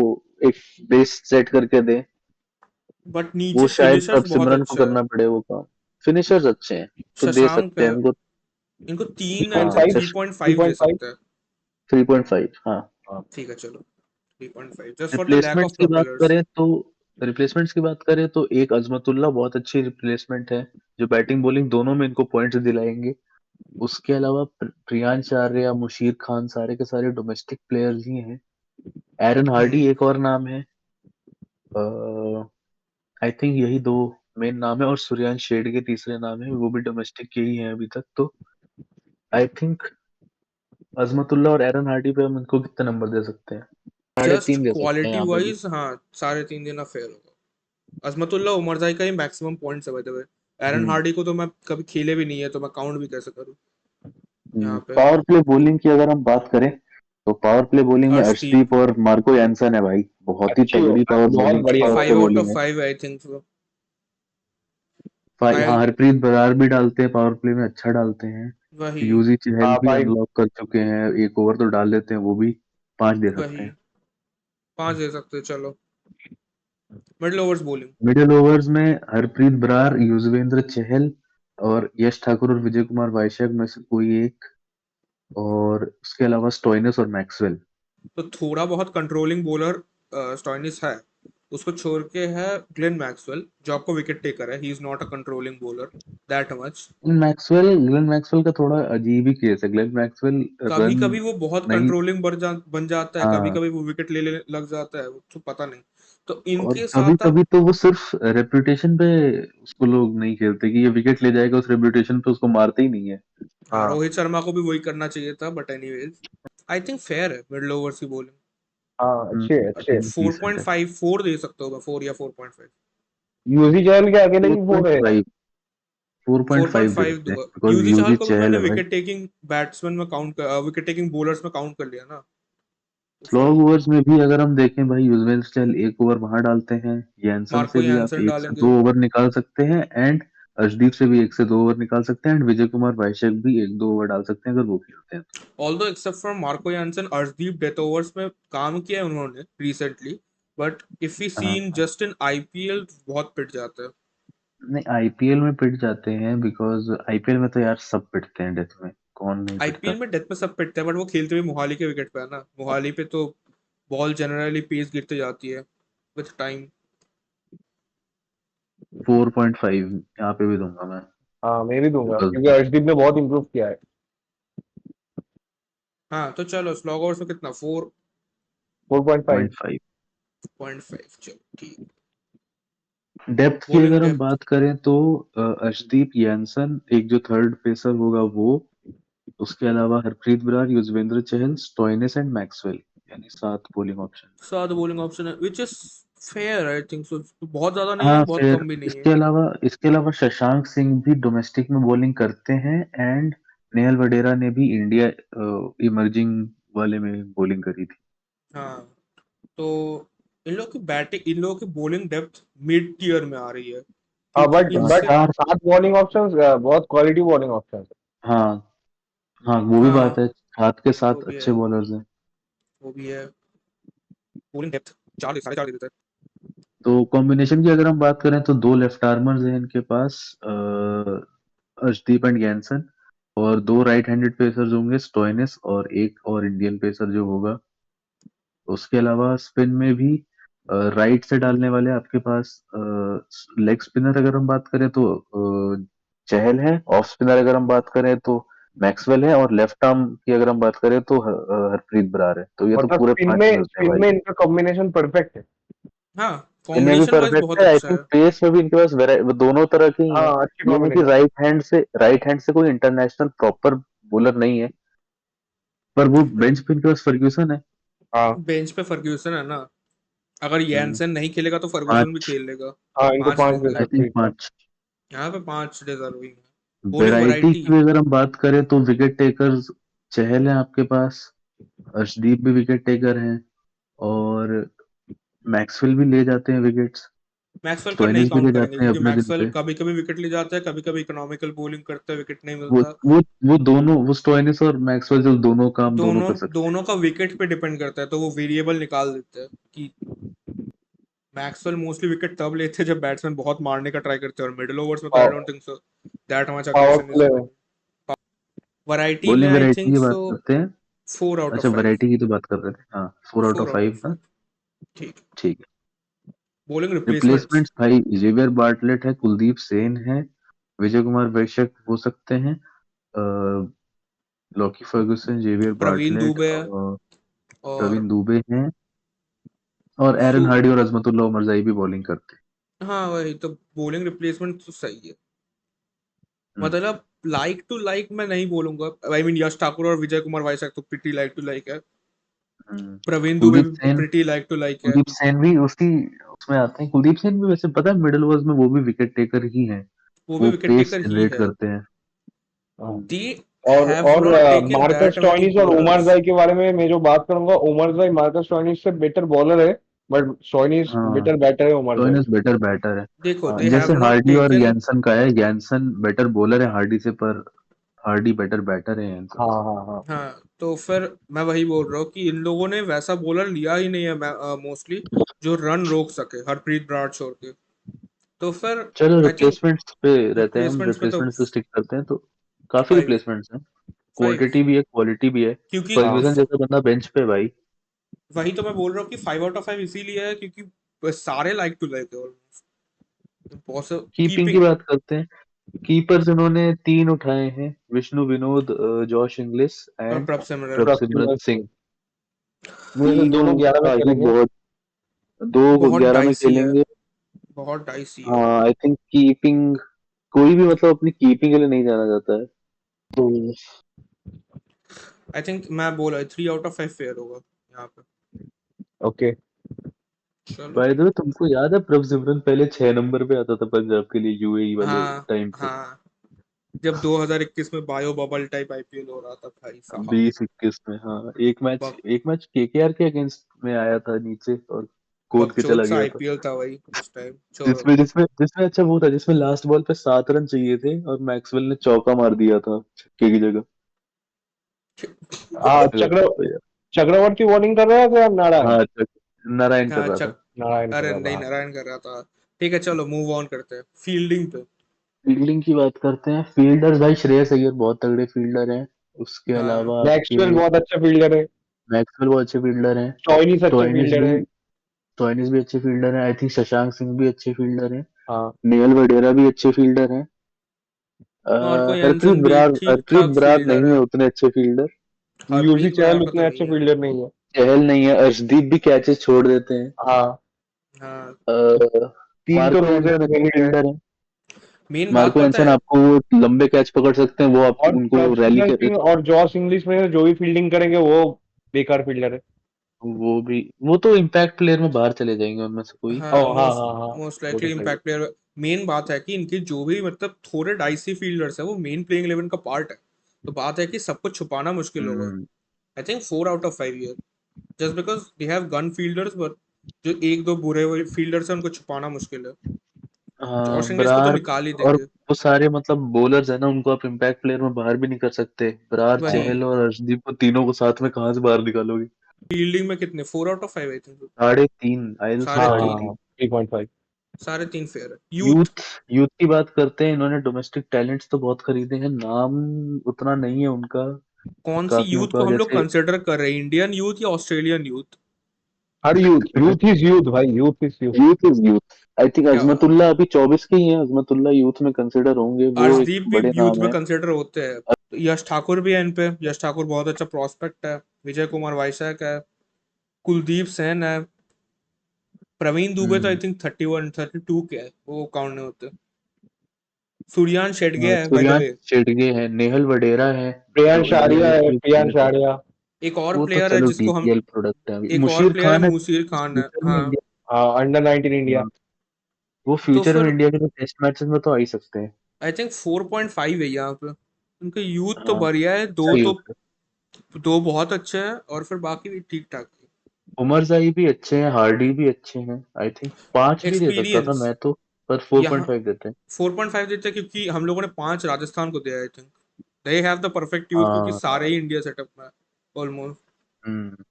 A: एक बेस सेट करके दे।
B: बट
A: वो
B: नीचे
A: शायद
B: फिनिशर्स
A: प्रभ
B: बहुत
A: सिमरन को
B: अच्छे हैं।
A: करना पड़े वो काम। फिनिशर्स अच्छे हैं तो दे
B: शशांक
A: सकते हैं
B: है।
A: इनको।
B: इनको
C: थ्री
B: 3 एंड
C: पॉइंट
A: हाँ,
B: से
C: फाइव थ्री
B: 3.5 दे
C: पॉइंट फाइव
B: सकते हैं।
A: 3.5, हाँ।
C: हाँ
B: ठीक है, चलो 3.5 just for the lack
A: replacements
B: of
A: की बात
B: प्रोपेलर्स।
A: करें तो रिप्लेसमेंट्स की बात करें तो एक अजमतुल्ला बहुत अच्छी रिप्लेसमेंट है, जो बैटिंग बॉलिंग दोनों में इनको पॉइंट्स दिलाएंगे। उसके अलावा प्रियांश आर्य या मुशीर खान सारे के सारे डोमेस्टिक प्लेयर्स ही हैं। एरन हार्डी
B: हम्म।
A: एक और नाम है। आई थिंक यही दो मेन नाम है, और सूर्यांश शेड के तीसरे नाम है, वो भी डोमेस्टिक के ही हैं अभी तक। तो आई थिंक अजमतुल्ला और एरन हार्डी पे हम इनको कितने नंबर दे सकते हैं? साढ़े
B: जस्ट
A: तीन दे सकते हैं
B: क्वालिटी
A: यहाँ पे भी।
B: वाइज हाँ 3.5 देना फेयर होगा। अजमतुल्ला उमरजाई का ही मैक्सिमम पॉइंट्स है by the way. Aaron
A: hmm.
B: Hardie को तो मैं कभी खेले भी नहीं है, तो मैं काउंट भी कैसे करूँ यहाँ पे।
A: पावर प्ले बॉलिंग की अगर हम बात करें, तो पावर प्ले बॉलिंग में
B: अर्शदीप
A: अर्शदीप और मार्को यानसन है भाई, बहुत ही
C: अच्छी हो
A: तगड़ी पावर
C: बहुत
A: बॉलिंग,
C: बढ़िया
A: power play
B: 5 out of
A: bowling है।
B: 5 आई थिंक सो।
A: हाँ,
B: फाइव
A: हरप्रीत बरार भी डालते हैं पावर प्ले में, अच्छा डालते हैं।
B: वही
A: यूजी चहल
C: हाँ
A: भी
C: भाई।
A: अनलॉक कर चुके हैं, एक ओवर तो डाल लेते हैं वो भी, 5 दे सकते
B: वही
A: हैं।
B: 5 दे सकते हैं, चलो। Middle overs bowling.
A: Middle overs में हरप्रीत बरार, युजवेंद्र चहल और यश ठाकुर और विजय कुमार वाइशैक में से कोई एक, और उसके अलावा स्टोइनिस और मैक्सवेल।
B: तो थोड़ा बहुत कंट्रोलिंग बॉलर स्टॉइनिस है, उसको छोड़ के है ग्लेन मैक्सवेल, जो आपको विकेट टेकर है। He is not a controlling bowler that much.
A: Glenn Maxwell का थोड़ा अजीब ही केस है। ग्लेन मैक्सवेल
B: कभी
A: रन
B: कभी वो बहुत
A: नहीं।
B: कंट्रोलिंग बन जाता है, कभी
A: हाँ,
B: कभी वो विकेट ले लग जाता है, वो तो पता नहीं। तो
A: और
B: इनके
A: कभी
B: साथ आप
A: कभी तो वो सिर्फ रेपुटेशन पे उसको लोग नहीं खेलते कि ये विकेट ले जाएगा, उस रेपुटेशन पे उसको मारते ही नहीं है।
B: हाँ,
C: हाँ
B: रोहित शर्मा को भी वही करना चाहिए था, but anyways I think fair है मिडिल ओवर्स की बॉलिंग।
C: हाँ अच्छे है
A: आई
C: अच्छे है।
A: थिंक डिसेंट है।
B: 4.5 4 दे सकते हो, 4 या 4.5।
C: यूजी चहल के अकेले
A: फोर
C: ही फोर
A: पॉइंट
C: है।
A: फाइव 4.5 दे
B: 4.5
A: सकते हैं,
B: दूंगा।
A: बिकॉज
B: यूजी चहल
A: यूजी
B: को भी
A: चहल
B: मैंने
A: है भाई।
B: विकेट टेकिंग बैट्समैन में काउंट कर, विकेट टेकिंग बॉलर्स में काउंट कर लिया ना, तो फिर
A: स्लॉग ओवर्स में भी अगर हम देखें भाई, युजवेंद्र चहल एक ओवर वहां डालते हैं, जैनसन से
B: मार्को
A: भी आप
B: यानसन
A: एक से
B: डालेंगे।
A: दो ओवर निकाल सकते हैं, एंड अर्शदीप से भी एक से दो ओवर निकाल सकते हैं, एंड विजय कुमार वाइशैक भी एक दो ओवर डाल सकते हैं अगर वो खेलते हैं तो।
B: Although except from Marco Jansen, Arshdeep death overs में काम किया है उन्होंने recently, but if we see in
A: हाँ,
B: जस्ट इन आईपीएल बहुत पिट जाता है।
A: नहीं आईपीएल में पिट जाते हैं, बिकॉज आईपीएल में तो यार सब पिटते हैं डेथ में, कौन नहीं
B: आईपीएल
A: पिटता।
B: में डेथ में सब पिटते हैं, बट वो खेलते हुए मोहाली के विकेट पे है ना, मोहाली पे तो बॉल जनरली पेस गिरते जाती है विथ टाइम।
A: 4.5 यहाँ पे भी दूंगा मैं,
C: हाँ मैं भी दूंगा
A: बिकॉज
C: क्योंकि अर्शदीप ने बहुत इम्प्रूव किया है।
B: हाँ तो चलो, स्लॉग ओवर्स में कितना,
C: 4.5।
A: 4.5।
B: 4.5, चलो ठीक।
A: डेप्थ की
B: बॉलिंग
A: अगर हम
B: डेप्थ।
A: बात करें तो अर्शदीप यानसन एक जो थर्ड पेसर होगा वो, उसके अलावा Harpreet Brar, Yuzvendra Chahal, Stoinis and Maxwell, यानी 7 बॉलिंग ऑप्शन।
B: 7 बॉलिंग ऑप्शन है, which is fair I think so. बहुत ज्यादा नहीं है,
A: हाँ,
B: बहुत
A: फिर
B: कम भी नहीं है।
A: इसके अलावा शशांक सिंह भी डोमेस्टिक में बॉलिंग करते हैं, एंड नेहल वडेरा ने भी इंडिया इमर्जिंग वाले में बॉलिंग करी थी।
B: हाँ तो इन लोगों की बॉलिंग डेप्थ मिड टियर में आ रही है,
C: हाँ
B: क्योंकि
C: बट
A: हाँ,
B: इनसे।
C: 7 बॉलिंग ऑप्शंस बहुत क्वालिटी बॉलिंग ऑप्शंस है।
A: हाँ, हाँ, वो भी बात
B: हाँ
A: है, साथ के
B: वो
A: साथ
B: भी
A: अच्छे
B: है,
A: बॉलर्स हैं।
B: वो भी है। बॉलिंग डेप्थ 4 साढ़े 4 दे देते हैं।
A: तो कॉम्बिनेशन की अगर हम बात करें तो दो लेफ्ट आर्मर्स हैं इनके पास, अर्शदीप एंड गैंसन, और दो राइट हैंडेड पेसर्स होंगे, स्टोइनिस, और एक और इंडियन पेसर जो होगा। उसके अलावा स्पिन में भी राइट से डालने वाले आपके पास लेग स्पिनर अगर हम बात करें तो चहल है, ऑफ स्पिनर अगर हम बात करें तो मैक्सवेल है, और लेफ्ट आर्म की अगर हम बात करें तो हरप्रीत बरार है। तो ये तो
C: मतलब
A: पूरे पांच मिलते हैं
C: स्पिन
A: भाई।
C: में इनका कॉम्बिनेशन परफेक्ट है।
B: हाँ
A: इनमें भी
B: कॉम्बिनेशन वाइज
A: परफेक्ट
B: बहुत
A: है, आई
B: अच्छा
A: थिंक
B: है।
A: पेस में भी इनके पास वो दोनों तरह के ही
C: हाँ
A: हैं।
C: अच्छी
A: ये है कि
C: कॉम्बिनेशन।
A: राइट हैंड से कोई इंटरनेशनल प्रॉपर बॉलर नहीं है, पर वो बेंच पे इनके पास फर्ग्यूसन है।
C: हाँ
B: बेंच पे फर्ग्यूसन है ना, अगर
A: हम्म,
B: यैनसन नहीं खेलेगा तो फर्गूसन भी
A: पांच,
B: खेल लेगा।
C: हाँ इनको
B: 5
C: 5 दे
B: देंगे,
A: आई
C: सकते
A: थिंक
C: हैं इतना।
A: 5।
B: यहाँ पे 5 डिजर्विंग है। Bowling
A: variety
B: variety.
A: की भी अगर हम बात करें तो विकेट टेकर्स चहल है आपके पास, अर्शदीप भी विकेट टेकर हैं, और मैक्सवेल भी ले जाते हैं विकेट्स,
B: मैक्सवेल का नहीं
A: स्टोइनिस भी
B: काउंट
A: ले
B: करेंगे,
A: जाते हैं
B: क्योंकि
A: अपने दिन
B: मैक्सवेल
A: पे।
B: कभी कभी विकेट ले जाता है, कभी कभी इकोनॉमिकल बॉलिंग करता है, विकेट नहीं
A: वो
B: मिलता।
A: वो वो दोनों, वो स्टोइनिस और मैक्सवेल जो दोनों काम दोनों
B: दोनों
A: कर सकते हैं।
B: दोनों का विकेट पे डिपेंड करता है, तो वो वेरिएबल निकाल देते हैं कि मैक्सवेल मोस्टली विकेट तब लेते हैं जब बैट्समैन बहुत मारने का ट्राई करते हैं, और मिडिल ओवर्स में तो आई don't think so that much
C: power
B: aggression is
C: play में।
B: गोइंग। वैरायटी में
A: बॉलिंग
B: आई
A: वैरायटी
B: थिंक
A: की
B: सो
A: बात करते हैं।
B: 4 आउट
A: अच्छा,
B: ऑफ 5।
A: वैरायटी की तो बात कर रहे थे, हाँ, 4 आउट ऑफ
B: 4 आउट ऑफ
A: 5 ना।
B: 5 ठीक है।
A: ठीक है।
B: Bowling replacements.
A: रिप्लेसमेंट्स भाई, जेवियर बार्टलेट है, कुलदीप सेन है, विजय कुमार वैश्यक हो सकते हैं, Lockie Ferguson, Xavier
B: Praveen
A: Bartlett
B: Dubey है,
A: और
B: और
A: प्रवीण दुबे हैं, और एरन
B: सु
A: हार्डी और अजमतुल्ला उमरजाई भी बॉलिंग करते
B: हाँ वही तो, बॉलिंग रिप्लेसमेंट तो सही है।
A: हैं।
B: मतलब लाइक टू लाइक मैं नहीं बोलूंगा, आई मीन यश ठाकुर और विजय कुमार वाइसक तो प्रिटी लाइक टू लाइक है, प्रवीण दुबे
A: कुलदीप
B: भी
A: Sen
B: pretty like to like है।
A: कुलदीप सेन भी उसी उसमें आते हैं। कुलदीप सेन भी वैसे पता है मिडिल ओवर्स में वो भी विकेट टेकर ही हैं।
B: वो भी
A: वो
B: विकेट
A: पेस
B: टेकर ही
A: जनरेट
B: है।
A: करते हैं।
C: हाँ।
B: दे हैव
C: और
B: not taken
C: Marcus
B: that many
C: Stoinis और उमर
B: बॉलर्स।
C: जाई के बारे में मैं जो बात करूंगा, उमर जाई मार्कस स्टोइनिस से बेटर बॉलर है, बट स्टोइनिस
A: हाँ,
C: बेटर बैटर है उमर जाई
A: स्टोइनिस
C: से।
A: बेटर बैटर है।
B: देखो
A: हाँ,
B: दे
A: जैसे
B: हैव नॉट
A: हार्डी और
B: टेकन।
A: जैनसन का है। जैनसन बेटर बॉलर है हार्डी से, पर हार्डी बेटर बैटर है जैनसन
C: हाँ
A: से।
C: हाँ हाँ।
B: हाँ तो फिर मैं वही बोल रहा हूँ कि इन लोगों ने वैसा बॉलर लिया ही नहीं है मोस्टली, जो रन रोक सके हरप्रीत बराड़ छोड़ के। तो फिर
A: चलो
B: आई थिंक
A: रिप्लेसमेंट्स पे रहते हैं, हम
B: रिप्लेसमेंट्स में तो
A: रिप्लेसमेंट्स पे स्टिक करते हैं। तो काफी
B: फाइव
A: रिप्लेसमेंट्स हैं।
B: फाइव,
A: क्वांटिटी भी है, क्वालिटी भी है।
B: क्योंकि
C: हाँ
A: फर्ग्यूसन जैसा बंदा बेंच पे भाई।
B: वही तो मैं बोल रहा हूँ कि 5 आउट ऑफ 5 इसीलिए है क्योंकि बस सारे लाइक टू लाइक है ऑलमोस्ट। इम्पॉसिबल
A: कीपिंग की
B: कीपिंग।
A: बात करते हैं। कीपर्स इन्होंने 3 उठाए हैं, विष्णु विनोद, जॉश इंग्लिश
B: और
A: एंड
B: प्रभ सिमरन।
A: प्रभसिमरन
C: प्रॉक्सिमस
A: सिंह।
C: मुझे से दोनों
A: तीनों
C: 11 में
A: का ही
C: खेलेंगे।
A: बहुत, दो
B: बहुत
A: 11 में
B: डाइसी है,
A: खेलेंगे।
B: बहुत डाइसी है।
A: हाँ, आई थिंक कीपिंग, कोई भी मतलब अपनी कीपिंग के लिए नहीं जाना जाता है। तो
B: आई थिंक मैं बोला 3 आउट ऑफ 5 फेयर होगा यहाँ पे।
C: ओके।
B: चलो।
A: बाय द वे, तुमको याद है प्रभसिमरन पहले 6 नंबर पे आता था पंजाब के लिए यूएई वाले
B: हाँ
A: टाइम पे?
B: हाँ, जब 2021 में बायो बबल टाइप आईपीएल हो रहा था भाई साहब।
A: 20-21 में, हाँ।
B: बक,
A: एक मैच केकेआर के अगेंस्ट में आया था नीचे और कूद के
B: बकचोद
A: चला
B: सा
A: गया था।
B: आईपीएल था वही उस टाइम, छोड़ो।
A: जिसमें अच्छा वो था, जिसमें लास्ट बॉल पे 7 रन चाहिए थे और मैक्सवेल ने चौका मार दिया था छक्के की जगह। लगता था यार।
C: चक्रवर्ती बॉलिंग कर रहा था या नारायण?
A: हाँ, नारायण कर
B: हाँ
A: रहा था।
B: चक
C: नारायण कर
B: अरे
C: रहा
B: नहीं,
C: था।
B: नारायण कर रहा था। ठीक है चलो मूव ऑन करते हैं फील्डिंग पे।
A: फील्डिंग की बात करते हैं। फील्डर्स भाई, श्रेयस अय्यर बहुत तगड़े फील्डर हैं। उसके
B: हाँ
A: अलावा
C: मैक्सवेल
A: आपके
C: बहुत अच्छा फील्डर है।
A: मैक्सवेल बहुत अच्छे फील्डर हैं।
C: स्टोइनिस अच्छा
A: स्टोइनिस
C: फील्डर
A: भी
C: है।
A: स्टोइनिस भी अच्छे फील्डर हैं। आई थिंक शशांक सिंह भी अच्छे फील्डर हैं।
C: हाँ।
A: नेयल वडेरा भी अच्छे फील्डर हैं।
B: मार्को यानसन भी ठीक
A: हरप्रीत
B: ठाक
A: बरार
B: फील्डर
A: नहीं है
B: है।
A: उतने अच्छे फील्डर।
C: यूजी
B: हरप्रीत
C: चहल
B: बराड़ का तो
C: उतने
B: नहीं
C: अच्छे
B: है।
C: फील्डर नहीं है।
A: चहल नहीं है। अर्शदीप भी कैचेस छोड़ देते हैं।
C: हाँ।
B: हाँ।
A: अ,
C: तीन तो
A: मार्को
C: रोजे
A: एंसन अच्छे
C: वेलिड है।
A: फील्डर हैं।
B: मेन बात
A: मार्को
B: पता
A: एंसन
B: है।
A: आपको वो लंबे कैच पकड़ सकते हैं, वो आप
C: और
A: उनको रैली
C: प्रभसिमरन
A: कर।
C: सिंह और जॉस इंग्लिश में जो भी फील्डिंग करेंगे वो बेकार फील्डर है।
A: वो तो इम्पैक्ट प्लेयर में बाहर चले जाएंगे उनमें से कोई।
C: ओ
B: हाँ
C: हाँ
B: मोस्ट
C: हाँ हाँ।
B: मोस्ट
C: वो तो
B: लाइकली
C: सही है।
B: Impact player. मेन बात है कि इनके जो भी मतलब थोड़े डाइसी फील्डर्स है वो मेन प्लेइंग 11 का पार्ट है। तो बात है कि सबको छुपाना मुश्किल होगा।
A: Hmm,
B: I think 4 out of 5 year, just because they have gun fielders, but जो एक दो बुरे फील्डर्स हैं उनको छुपाना मुश्किल है।
A: हाँ,
B: जॉश इंग्लिश को तो
A: बरार
B: निकाल ही
A: और
B: देंगे।
A: वो सारे मतलब बॉलर्स है ना, उनको आप इम्पैक्ट प्लेयर में बाहर भी नहीं कर सकते। बरार,
B: वही
A: चहल और अर्शदीप को तीनों को साथ में कहाँ से बाहर निकालोगे?
B: फील्डिंग में कितने 4 out of 5 I think.
A: 3.5, I will say
C: हाँ
B: साढ़े
C: हाँ
B: तीन
C: हाँ।
A: 3.5।
C: 3.5।
B: साढ़े तीन फेयर है। यूथ।
A: यूथ यूथ की बात करते हैं। इन्होंने डोमेस्टिक टैलेंट्स तो बहुत खरीदे हैं, नाम उतना नहीं है उनका
B: कौन सी
A: काफियों
B: यूथ को
A: का।
B: हम लोग
A: जैसे
B: कंसिडर कर रहे हैं, इंडियन यूथ या ऑस्ट्रेलियन यूथ?
C: हर यूथ, यूथ इज यूथ भाई, youth is youth.
A: Youth is youth. I think
B: क्या बात
A: अजमतुल्ला
B: है।
A: अभी 24 के ही हैं। अजमतुल्ला यूथ में कंसिडर होंगे, वो एक
B: अर्शदीप भी
A: बड़े
B: यूथ
A: नाम
B: में
A: है।
B: कंसिडर होते हैं। तो यश ठाकुर भी है इन पे, यश ठाकुर बहुत अच्छा प्रोस्पेक्ट है। विजय कुमार वाइसैक है। कुलदीप सेन है। प्रवीण दुबे तो आई
A: हम्म।
B: थिंक 31 32 के है, वो काउंट नहीं होते। सूर्यान शेडगे है बाय द
A: सूर्यान
B: वे।
A: शेडगे है, नेहल वडेरा है
C: प्रियांश
A: जो इंडिया
C: आर्या
A: के
C: है,
A: लिए खेले
C: प्रियांश
A: थे।
C: आर्या।
B: एक और
A: वो तो
B: प्लेयर है
A: चलो
B: जिसको हम,
A: बीपीएल प्रोडक्ट है। अभी
B: एक और
A: मुशीर
B: प्लेयर है
A: खान है,
B: मुशीर खान है,
A: फ्यूचर में
B: हाँ।
A: इंडिया।
C: हाँ, अंडर 19 इंडिया।
A: हाँ, वो
B: तो
A: फ्यूचर में
B: फिर
A: इंडिया के लिए टेस्ट मैचेस में तो आ ही सकते हैं।
B: आई थिंक 4.5 है यहाँ पे। उनका यूथ तो
A: हाँ,
B: बढ़िया है,
A: अच्छा यूथ है।
B: दो बहुत अच्छे हैं और फिर बाकी भी ठीक ठाक है।
A: उमर जाई भी अच्छे हैं, हार्डी भी अच्छे हैं। आई थिंक 5 भी दे सकता था
B: एक्सपीरियंस
A: मैं तो, पर फोर
B: यहाँ
A: पॉइंट फाइव देते हैं।
B: 4.5 देते हैं क्योंकि हम लोगों ने 5 राजस्थान को दिया आई think. They have the perfect youth क्योंकि
A: हाँ।
B: सारे ही इंडिया सेटअप में ऑलमोस्ट।
A: हम्म।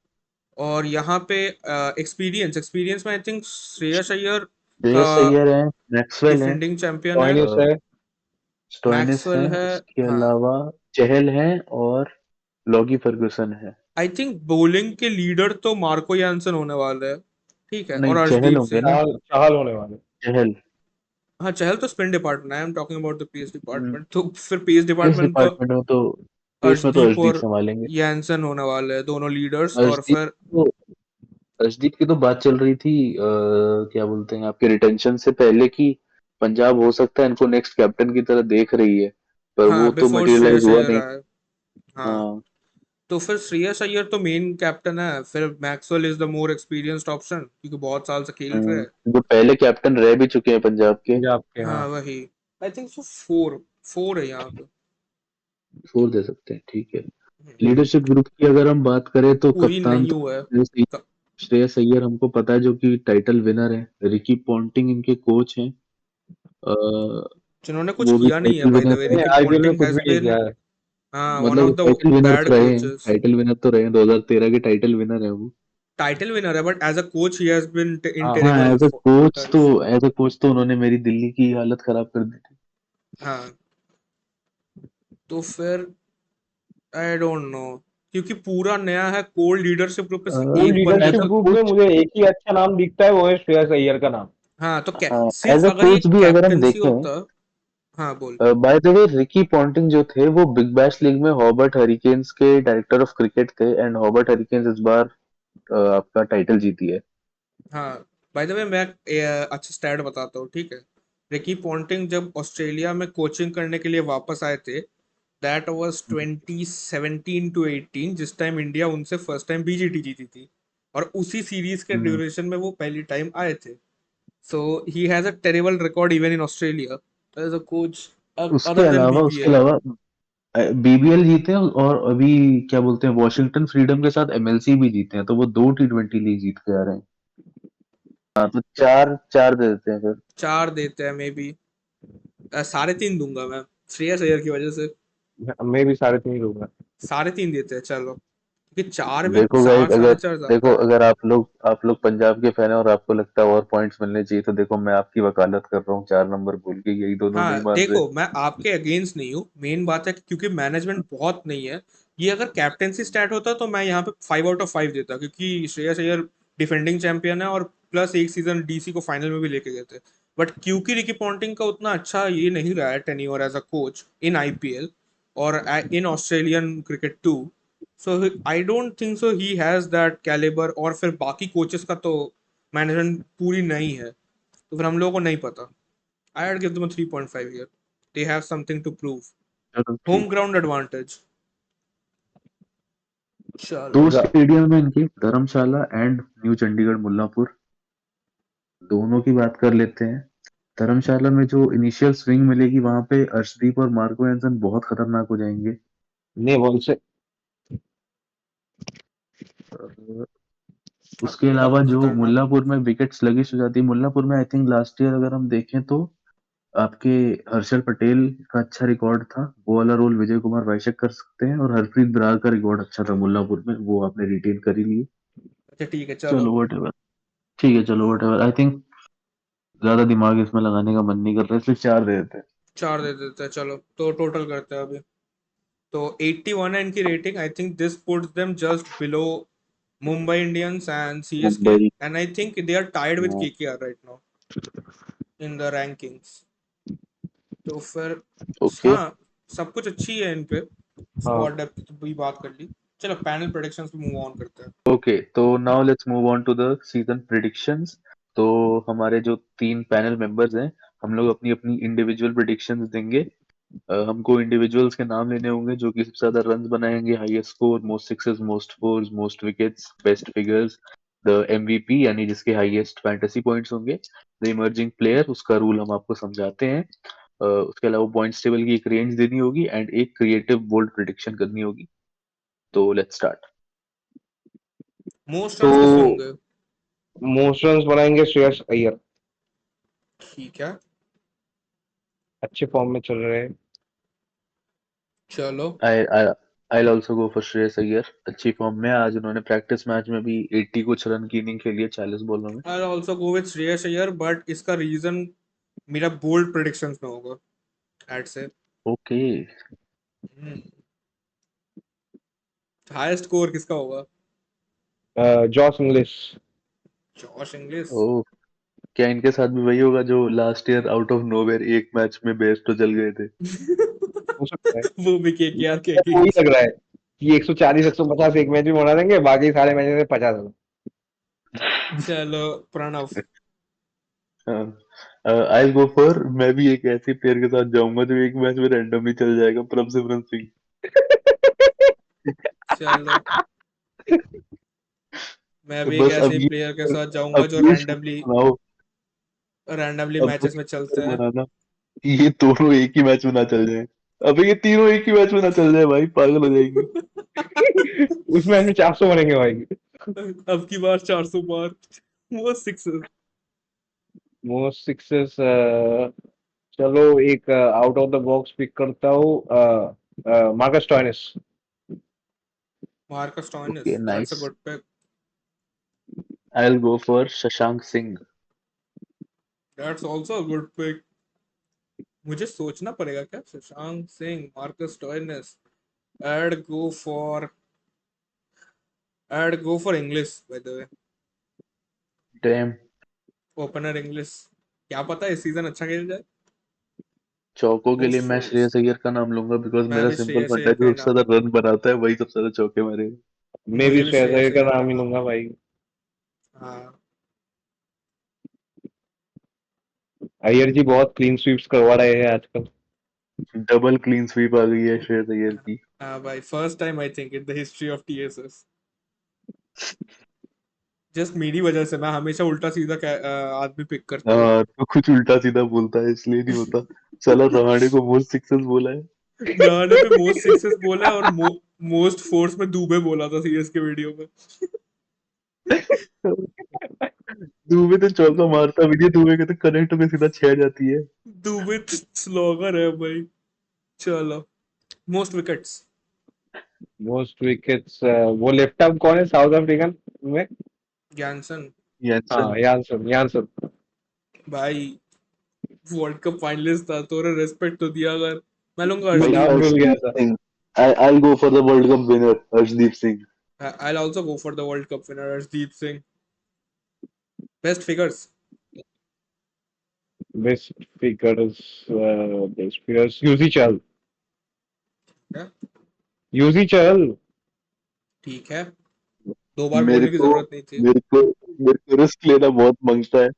B: और यहाँ पे एक्सपीरियंस एक्सपीरियंस में आई थिंक श्रेयस अय्यर का
A: श्रेयस अय्यर है, मैक्सवेल है,
B: डिफेंडिंग चैंपियन है।
C: स्टोइनिस है।
A: स्टोइनिस है।
B: मैक्सवेल है।
A: उसके
B: हाँ।
A: अलावा चहल है और लॉगी फर्गूसन है।
B: आई थिंक बॉलिंग के लीडर तो मार्को यानसन होने वाले हैं, ठीक है, और
A: नहीं, चहल
B: अर्शदीप
A: होंगे
B: सिंह।
A: ना।
C: चाहल चाहल होने वाले।
A: चहल।
B: हाँ चहल तो spin department, I am talking about the pace
A: hmm,
B: department, तो फिर पेस
A: पेस
B: डिपार्टमेंट तो
A: डिपार्टमेंट में तो पेस में तो
B: अर्शदीप
A: अर्शदीप
B: और
A: संभालेंगे।
B: यानसन होने वाले हैं दोनों लीडर्स। और
A: अर्शदीप
B: फिर
A: तो अर्शदीप की तो बात चल रही थी क्या बोलते हैं आपके रिटेंशन से पहले कि पंजाब हो सकता है इनको नेक्स्ट कैप्टन की तरह देख रही है, पर वो
B: हाँ
A: तो
B: बिफोर
A: मटेरियलाइज
B: श्रेयस
A: हुआ
B: अय्यर
A: नहीं।
B: आए। हाँ
A: हाँ।
B: तो फिर श्रेयस अय्यर तो मेन कैप्टन है, फिर Maxwell is the more experienced option क्योंकि बहुत साल से खेल रहे हैं।
A: जो पहले कैप्टन रह भी चुके हैं पंजाब के।
C: पंजाब के,
B: हाँ
C: हाँ।
B: वही। I think so four, four है यहाँ पे।
A: छोड़ दे सकते हैं, ठीक है।
B: हम्म,
A: लीडरशिप ग्रुप की अगर हम बात करें तो
B: पूरी
A: कप्तान
B: नहीं
A: तो
B: हुआ है। क-
A: श्रेयस अय्यर हमको पता है, जो कि टाइटल विनर है। रिकी पॉन्टिंग इनके कोच हैं।
B: जिन्होंने कुछ
A: वो भी
B: किया नहीं है
A: टाइटल
B: बाय द
A: विनर
B: वे,
A: है।
B: रिकी
C: आईपीएल में
B: पॉन्टिंग
C: कुछ
B: हैज
C: भी नहीं
B: बिन
C: किया है।
B: वन
A: मतलब
B: ऑफ
A: वो
B: द
A: टाइटल विनर
B: बैड
A: तो रहे हैं,
B: कोचेस।
A: टाइटल विनर तो रहे हैं, 2013 के टाइटल विनर है वो।
B: टाइटल विनर है but as a coach he has been in
C: हाँ,
A: हाँ,
B: टेरेबल
A: एज अ कोच तो
B: दैट्स।
A: उन्होंने मेरी दिल्ली की हालत खराब कर दी थी।
B: हाँ तो फिर आई डोंट नो, क्योंकि पूरा नया है, कोल्ड लीडरशिप ग्रुप में
C: वो
B: एक बंदे
C: लीडरशिप
B: का।
C: ग्रुप में
A: कोच।
C: मुझे एक ही अच्छा नाम दिखता है, वो है श्रेयस अय्यर का नाम।
B: हाँ तो
A: हाँ,
B: सिर्फ
A: एज अ
B: अगर ये
A: कोच भी अगर हम
B: कैप्टेंसी
A: देखें,
B: होता। हाँ बोल।
A: Bye the way Ricky Ponting जो थे वो बिग बैश लीग में हॉबर्ट हरिकेन्स के डायरेक्टर ऑफ क्रिकेट थे, एंड हॉबर्ट हरिकेन्स इस बार आपका टाइटल जीती है।
B: हाँ बाय द वे मैं अच्छा स्टैट बताता हूँ, ठीक है। रिकी पॉन्टिंग जब ऑस्ट्रेलिया में कोचिंग करने के लिए वापस आए थे, दैट वाज 2017 टू 18, जिस टाइम इंडिया उनसे फर्स्ट टाइम बीजीटी जीती थी। और उसी सीरीज के
A: हम्म,
B: ड्यूरेशन में वो पहली टाइम आए थे। So he has a terrible record even in Australia as a coach,
A: उसके
B: अदर देन
A: अलावा उसके
B: बीबीएल।
A: अलावा बीबीएल जीते हैं, और अभी क्या बोलते हैं वॉशिंगटन फ्रीडम के साथ एमएलसी भी जीते हैं, तो वो 2 T20 लीग जीत के आ रहे हैं। हाँ, तो चार चार दे देते हैं फिर।
B: चार देते हैं मे बी। साढ़े तीन दूंगा मैं, श्रेयस अय्यर की वजह से।
C: मैं भी 3.5 लूंगा।
B: साढ़े तीन देते हैं चलो, क्योंकि चार भी,
A: देखो गाइस,
B: चार
A: अगर
B: साढ़े चार ज्यादा
A: देखो
B: है।
A: अगर आप लोग पंजाब के फैन हैं और आपको लगता है और पॉइंट्स मिलने चाहिए, तो देखो मैं आपकी वकालत कर रहा हूँ 4 नंबर बोल के, यही दोनों नहीं
B: हाँ
A: मान रहे।
B: देखो मैं आपके अगेंस्ट नहीं हूँ, मेन बात है कि क्योंकि मैनेजमेंट बहुत नहीं है। ये अगर कैप्टेंसी स्टार्ट होता तो मैं यहाँ पे 5 आउट ऑफ 5 देता, क्योंकि श्रेयस अय्यर डिफेंडिंग चैंपियन है और प्लस एक सीजन डीसी को फाइनल में भी लेके गए थे। बट क्योंकि रिकी पॉन्टिंग का उतना अच्छा ये नहीं रहा है tenure as a coach in IPL और in Australian cricket too, so I don't think so he has that calibre. और फिर बाकी कोचेस का तो मैनेजमेंट पूरी नहीं है, तो फिर हम लोगों को नहीं पता। I'd give them a 3.5 here. They have something to prove.
A: चलो
B: Home
A: ठीक है।
B: ground advantage.
A: दो
B: चलो।
A: स्टेडियम है इनके, धर्मशाला एंड न्यू चंडीगढ़ मुल्लापुर। दोनों की बात कर लेते हैं। धर्मशाला में जो इनिशियल स्विंग मिलेगी वहां पे अर्शदीप और मार्को एंसन बहुत खतरनाक हो जाएंगे।
C: नहीं, बॉल से।
A: अ, उसके अलावा
B: बहुत
A: जो
B: खतरनाक।
A: मुल्लापुर में विकेट स्लगिश हो जाती है, मुल्लापुर में आई थिंक लास्ट ईयर अगर हम देखें तो आपके हर्षल पटेल का अच्छा रिकॉर्ड था, वो वाला रोल विजय कुमार वैश्यक कर सकते हैं, और हरप्रीत बरार का रिकॉर्ड अच्छा था मुल्लापुर में, वो आपने रिटेन कर ही लिए।
B: अच्छा ठीक है चलो।
A: चलो वट एवर। ठीक है, चलो वट एवर। आई थिंक ज्यादा दिमाग इसमें लगाने का मन नहीं कर रहा, इसलिए 4 दे देते हैं।
B: चार दे देते हैं चलो, तो टोटल करते हैं अभी। तो 81 है इनकी rating. I think this puts them just below Mumbai Indians and CSK,
A: Mumbai.
B: And I think they are tied with
A: हाँ,
B: KKR right now in the rankings. तो फिर
A: ओके।
B: हाँ, सब कुछ अच्छी है इन पे।
C: हाँ।
B: स्क्वाड डेप्थ की भी बात कर ली। चलो पैनल प्रेडिक्शंस पे मूव ऑन करते हैं।
A: ओके, तो now let's move on to the season predictions. तो हमारे जो 3 पैनल मेंबर्स हैं, हम लोग अपनी अपनी इंडिविजुअल प्रिडिक्शंस देंगे। हमको इंडिविजुअल्स के नाम लेने होंगे जो कि सबसे ज्यादा रन्स बनाएंगे, highest score, most sixes, most force, most wickets, best figures, the MVP यानी जिसके हाईएस्ट फैंटेसी पॉइंट्स होंगे, द इमर्जिंग प्लेयर, उसका रूल हम आपको समझाते हैं। उसके अलावा पॉइंट्स टेबल की एक रेंज देनी होगी एंड एक क्रिएटिव बोल्ड प्रिडिक्शन करनी होगी। तो लेट्स स्टार्ट।
B: मोस्ट
A: तो
B: रन्स किसके होंगे?
C: मोस्ट रन्स बनाएंगे श्रेयस अय्यर।
B: ठीक है
C: अच्छे फॉर्म में चल रहे हैं।
B: चलो।
A: I I also go for Shreyas Iyer, अच्छी फॉर्म में। आज उन्होंने प्रैक्टिस मैच में भी 80 कुछ रन की इनिंग खेली है 40 बॉलों में।
B: I also go with Shreyas Iyer, but इसका रीजन मेरा बोल्ड प्रेडिक्शंस में होगा एड से।
A: ओके।
B: हाईएस्ट स्कोर किसका होगा?
C: Josh Inglis.
B: Josh Inglis.
A: ओ, क्या इनके साथ भी वही होगा जो last year out of nowhere एक मैच में बेस्ट तो चल गए थे?
C: हो सकता है।
B: वो भी केकेआर के
C: मुझे वही
B: अगेंस्ट।
C: लग रहा है कि 140 150 एक मैच में बना देंगे, बाकी सारे मैच में 50 रन।
B: चलो प्रणव।
A: आई गो फॉर, मैं भी एक ऐसे प्लेयर के साथ जाऊंगा जो एक मैच में रैंडमली चल जाएगा, प्रभ सिमरन सिंह।
B: चलो मैं भी एक
A: बस
B: ऐसे ही प्लेयर के साथ जाऊंगा
A: अब
B: जो
A: ये शर्त
B: रैंडमली
A: बनाओ, अब
B: मैचेस
A: बस
B: में चलते
A: शर्त
B: हैं।
A: बनाना कि ये दोनों एक ही मैच में ना चल जाए। अबे ये तीनों एक ही मैच में ना चल जाए भाई, पागल हो जाएगी।
C: उस मैच में 400 बनेंगे भाई।
B: अब की बार 400 पार, वो सिक्स।
C: मोस्ट सिक्सेस, चलो एक out of the box pick करता हूँ, Marcus Stoinis.
B: Marcus
A: okay
B: Stoinis, that's a
A: nice.
B: Good pick.
A: I will go for Shashank Singh.
B: That's also a good pick. मुझे सोचना पड़ेगा क्या, Shashank Singh, Marcus Stoinis. I'd go for I'd go for English, by the way.
A: Dam.
B: Opener English. क्या पता इस season अच्छा खेल जाए।
A: चौकों के लिए
B: मोस्ट
A: मैं
B: फोर्स।
A: श्रेयस अय्यर का नाम लूंगा, बिकॉज
B: मैं
A: मेरा
B: भी
A: सिंपल
B: श्रेयस
A: फंडा
B: अय्यर
A: है,
B: का
A: जो
B: ही
A: सबसे
B: नाम
A: ज्यादा
B: लूंगा।
A: रन बनाता है वही सबसे ज्यादा चौके मारेगा।
C: मैं भी
B: मुझे भी
C: श्रेयस
B: श्रेयस
C: अय्यर का
B: अय्यर का
C: नाम ही
B: नाम
C: लूंगा
B: लूंगा।
C: भाई।
B: हाँ।
C: अय्यर जी बहुत क्लीन स्वीप्स करवा रहे हैं आजकल।
A: डबल क्लीन स्वीप आ गई है श्रेयस अय्यर की।
B: हाँ भाई, first time I think in the history of TSS. Just मेरी वजह से मैं हमेशा उल्टा सीधा आदमी पिक करता हूँ।
A: हाँ तो कुछ उल्टा सीधा बोलता है इसलिए नहीं होता। साला रहाणे को मोस्ट सिक्सेस बोला है।
B: रहाणे पे मोस्ट सिक्सेस बोला है, और मोस्ट फोर्स में दुबे बोला था सीएस के वीडियो में।
A: दुबे तो चौका मारता भी नहीं, दुबे के तो कनेक्ट में सीधा छह जाती है।
B: दुबे स्लॉगर है भाई। चलो, मोस्ट विकेट्स।
C: मोस्ट विकेट्स, वो लेफ्ट आर्म कौन है साउथ अफ्रीकन में?
B: ज्ञानसन।
C: हाँ,
A: यानसन।
C: Janssen Janssen.
B: भाई वर्ल्ड कप फाइनलिस्ट था, थोड़ा रेस्पेक्ट तो दिया अगर। मैं लूंगा
C: मैं
A: भाई
C: नाम
B: अर्शदीप।
C: भूल गया
A: अर्शदीप
C: था।
A: Singh. I'll go for the World Cup winner, Arshdeep Singh.
B: I'll also go for the World Cup winner Arshdeep Singh. Best figures.
C: Best figures Yuzi Chahal.
B: क्या?
C: यूजी चहल।
B: ठीक है, दो बार
A: मेरे
B: बोलने की
A: को
B: जरूरत नहीं थी।
A: मेरे को मेरे को रिस्क लेना बहुत मांगता है।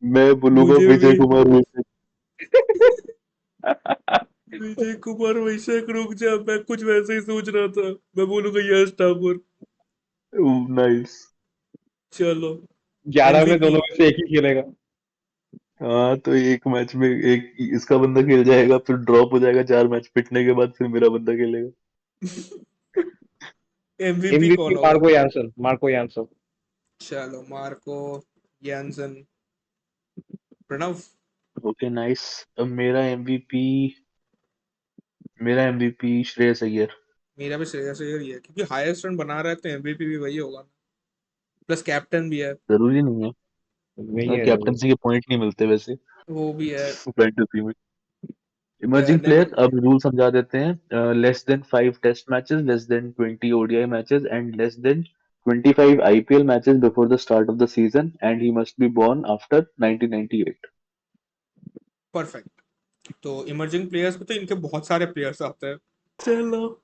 A: मैं बोलूंगा
B: मुझे भी।
A: विजय कुमार वैसे।
B: विजय कुमार वैशाख, रुक जा, मैं कुछ वैसे ही सोच रहा था। मैं बोलूंगा यश ठाकुर।
A: नाइस।
B: चलो।
C: 11 में
B: एमवीपी।
C: दोनों में से एक ही खेलेगा।
A: हाँ तो एक मैच में एक इसका बंदा खेल जाएगा, फिर ड्रॉप हो जाएगा 4 मैच पिटने के बाद, फिर मेरा बंदा खेलेगा।
B: एमवीपी
C: एमवीपी
B: कौन होगा?
C: Marco Jansen, Marco Jansen.
B: चलो, Marco Jansen. Pranav.
A: Okay nice. अब मेरा एमवीपी श्रेयस अय्यर।
B: मेरा भी श्रेयस अय्यर ही है, क्योंकि हाईएस्ट रन बना रहा है तो एमवीपी भी वही होगा। प्लस कैप्टन भी है।
A: जरूरी नहीं
C: नहीं
A: है,
C: है जरूर।
A: कैप्टनसी के पॉइंट नहीं मिलते वैसे
B: वो भी है।
A: फैंटेसी में। इमर्जिंग
B: नेवर
A: प्लेयर, अब
B: माइंड।
A: रूल समझा देते हैं। Less than 5 test matches, less than 20 ODI matches and less than 25 IPL matches before the start of the season, and he must be born after 1998।
B: Perfect. तो emerging players में तो इनके बहुत सारे प्लेयर्स आते हैं। चलो,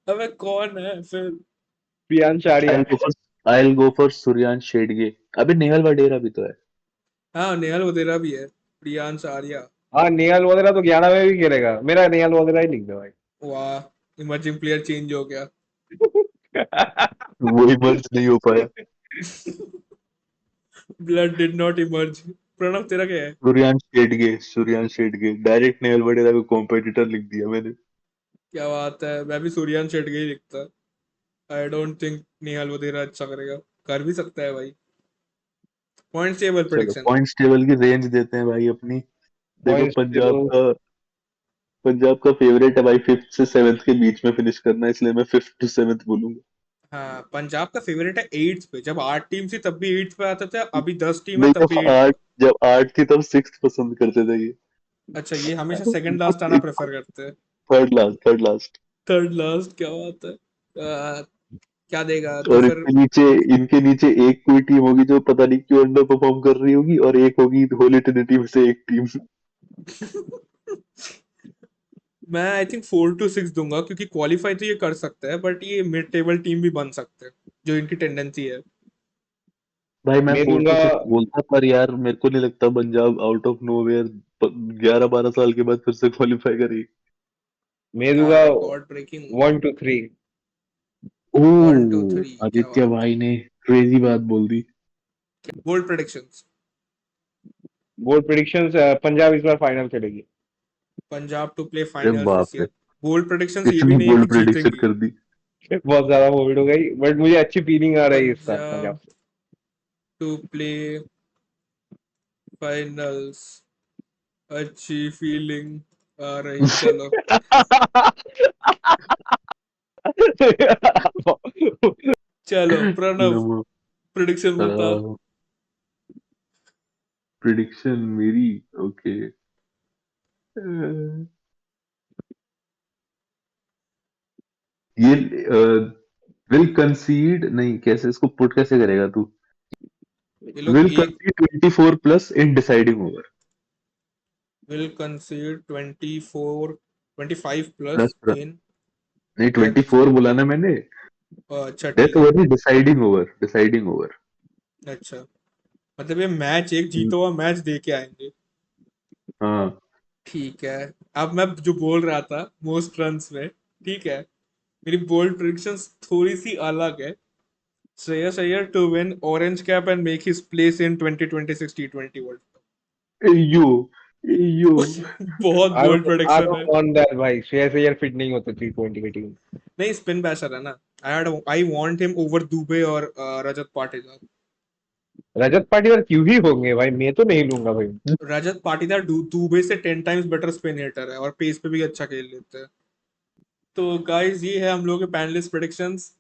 B: अबे कौन है फिर?
C: Priyansh
A: I'll
C: Arya.
A: go for I'll go for Suryansh Shedge. अबे नेहल वडेरा भी तो है।
B: हाँ, नेहल वधेरा भी है। प्रियांश आर्या।
C: हाँ, निहाल वगैरह तो 11 में भी खेलेगा, मेरा निहाल वगैरह ही लिख दो भाई।
B: वाह, इमर्जिंग प्लेयर चेंज हो गया।
A: वही मर्ज नहीं हो पाया।
B: Blood did not emerge. Pranav, तेरा क्या है?
A: सूर्यांश शेडगे डायरेक्ट नेहल वडेरा को कॉम्पिटिटर लिख दिया मैंने।
B: क्या बात है, मैं भी सूर्यान शेट्टी ही लिखता। आई डोंट थिंक निहाल वधेरा अच्छा करेगा। कर भी सकता है भाई। पॉइंट टेबल
A: चलो
B: प्रेडिक्शन।
A: पॉइंट्स टेबल की रेंज देते हैं भाई अपनी। देखो
C: पॉइंट्स टेबल।
A: पंजाब का फेवरेट है भाई, 5th से 7th के बीच में फिनिश करना, इसलिए मैं 5th to 7th बोलूंगा।
B: हाँ, पंजाब का फेवरेट है 8th पे। जब 8 टीम थी तब भी 8th पे आते थे, अभी 10 टीम है
A: नहीं,
B: तब भी 8th पे।
A: जब 8 थी तब 6th पसंद करते थे ये।
B: अच्छा, ये हमेशा सेकंड लास्ट आना प्रेफर करते हैं।
A: Third last.
B: थर्ड लास्ट, क्या बात है। क्या देगा तो
A: और
B: फिर?
A: इनके नीचे एक कोई टीम होगी जो पता नहीं क्यों अंडर परफॉर्म कर रही होगी, और एक होगी होली ट्रिनिटी में से एक टीम।
B: मैं आई थिंक 4 to 6 दूंगा, क्योंकि क्वालिफाई तो ये कर सकते हैं, बट ये मिड टेबल टीम भी बन सकते हैं। जो इनकी टेंडेंसी है।
A: भाई मैं
C: मैं
A: बोलता
C: दूंगा
A: तो बोलता, पर यार मेरे को नहीं लगता पंजाब आउट ऑफ नोवेयर 11-12 साल के बाद फिर से क्वालिफाई करेगी।
C: मैं दूंगा
B: गॉड ब्रेकिंग।
C: 1-3।
A: ओ,
B: 1 2 3 क्या
A: आदित्य
B: बात।
A: भाई ने क्रेजी बात बोल दी।
B: Bold predictions.
C: Bold predictions, Punjab इस बार फाइनल खेलेगी।
B: पंजाब टू प्ले
A: अरे
B: फाइनल्स दिस
A: बाप रे,
B: ईयर। बोल्ड प्रेडिक्शंस ये भी
A: इतनी
B: नहीं है कि
A: बोल्ड प्रेडिक्शन
B: जीतेंगी।
A: कर दी।
C: बहुत ज्यादा वोविड हो गई, बट मुझे अच्छी फीलिंग आ रही है इस बार पंजाब
B: पंजाब
C: से।
B: To play finals. अच्छी फीलिंग आ रही, चलो। चलो प्रणव,
A: नमो।
B: प्रिडिक्शन बता।
A: प्रिडिक्शन मेरी, ओके। ये विल कंसीड नहीं, कैसे इसको पुट कैसे करेगा तू?
B: ये लोग
A: विल
B: एक
A: concede 24 plus in deciding over.
B: Will concede 24 25 plus
A: plus,
B: in
A: नहीं
B: डेथ।
A: 24 बोला ना मैंने।
B: अच्छा
A: डेथ
B: ठीक है।
A: ओवर नहीं, डिसाइडिंग ओवर, डिसाइडिंग ओवर।
B: अच्छा, मतलब ये मैच एक जीता हुआ मैच दे के आएंगे।
A: हाँ।
B: ठीक है। अब मैं जो बोल रहा था मोस्ट रन्स में, ठीक है, मेरी बोल्ड प्रिडिक्शंस थोड़ी सी अलग है। Shreyas Iyer to win orange cap and make his place in 2026 T20 world
A: एयो, एयो।
B: कप। बहुत
C: I
B: bold
C: don't I
B: prediction है।
C: डोंट वांट दैट भाई, श्रेयस अय्यर फिट नहीं होते T20 की टीम।
B: नहीं, स्पिन बैशर है ना। I want him over Dubey और रजत पाटीदार।
C: रजत पाटीदार क्यों ही होंगे भाई, मैं तो नहीं लूंगा भाई।
B: रजत पाटीदार दुबे से 10 टाइम्स बेटर स्पिन हिटर है और पेस पे भी अच्छा खेल लेते हैं। तो गाइस ये है हम लोग के पैनलिस्ट प्रेडिक्शंस।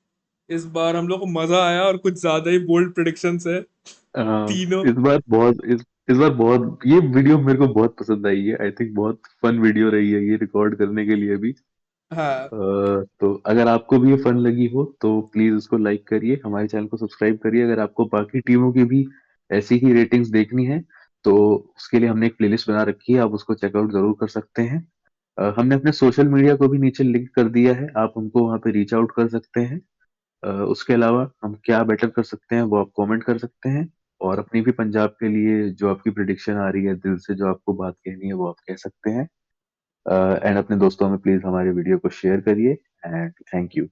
B: इस बार हम लोग को मजा आया और कुछ ज्यादा ही बोल्ड प्रेडिक्शंस है तीनों।
A: इस बार बहुत ये वीडियो मेरे को बहुत पसंद आई है। आई थिंक बहुत फन वीडियो रही है ये रिकॉर्ड करने के लिए भी।
B: हाँ।
A: तो अगर आपको भी ये फन लगी हो तो प्लीज उसको लाइक करिए, हमारे चैनल को सब्सक्राइब करिए। अगर आपको बाकी टीमों की भी ऐसी ही रेटिंग्स देखनी है तो उसके लिए हमने एक प्लेलिस्ट बना रखी है, आप उसको चेकआउट जरूर कर सकते हैं। हमने अपने सोशल मीडिया को भी नीचे लिंक कर दिया है, आप हमको वहाँ पे रीच आउट कर सकते हैं। उसके अलावा हम क्या बेटर कर सकते हैं वो आप कमेंट कर सकते हैं। और अपनी भी पंजाब के लिए जो आपकी प्रिडिक्शन आ रही है दिल से, जो आपको बात कहनी है वो आप कह सकते हैं। एंड अपने दोस्तों में प्लीज हमारे वीडियो को शेयर करिए। And thank you.